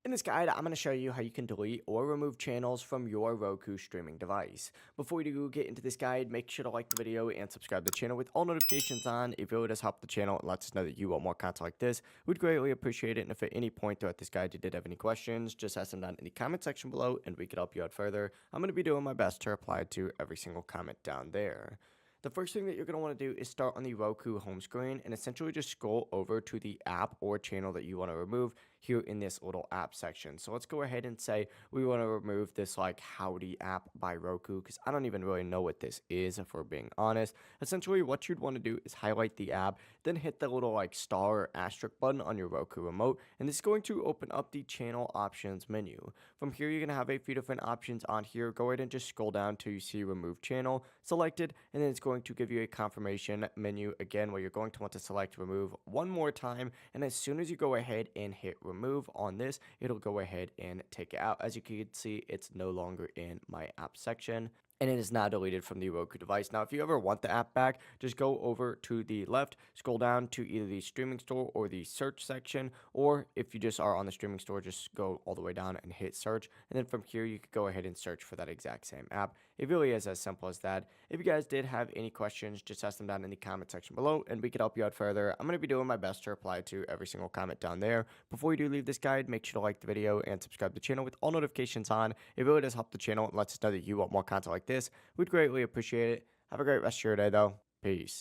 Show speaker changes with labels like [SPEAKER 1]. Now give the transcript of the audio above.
[SPEAKER 1] In this guide, I'm going to show you how you can delete or remove channels from your Roku streaming device. Before we do get into this guide, make sure to like the video and subscribe to the channel with all notifications on. It really does help the channel and lets us know that you want more content like this. We'd greatly appreciate it. And if at any point throughout this guide you did have any questions, just ask them down in the comment section below and we could help you out further. I'm going to be doing my best to reply to every single comment down there. The first thing that you're going to want to do is start on the Roku home screen and essentially just scroll over to the app or channel that you want to remove here in this little app section. So let's go ahead and say we want to remove this like Howdy app by Roku because I don't even really know what this is if we're being honest. Essentially what you'd want to do is highlight the app, then hit the little like star or asterisk button on your Roku remote, and this is going to open up the channel options menu. From here you're going to have a few different options on here. Go ahead and just scroll down till you see remove channel selected, and then it's going to give you a confirmation menu again where you're going to want to select remove one more time, and as soon as you go ahead and hit remove on this, it'll go ahead and take it out. As you can see, it's no longer in my app section and it is now deleted from the Roku device. Now, if you ever want the app back, just go over to the left, scroll down to either the streaming store or the search section, or if you just are on the streaming store, just go all the way down and hit search, and then from here, you could go ahead and search for that exact same app. It really is as simple as that. If you guys did have any questions, just ask them down in the comment section below, and we could help you out further. I'm going to be doing my best to reply to every single comment down there. Before you do leave this guide, make sure to like the video and subscribe to the channel with all notifications on. It really does help the channel and lets us know that you want more content like this. We'd greatly appreciate it. Have a great rest of your day, though. Peace.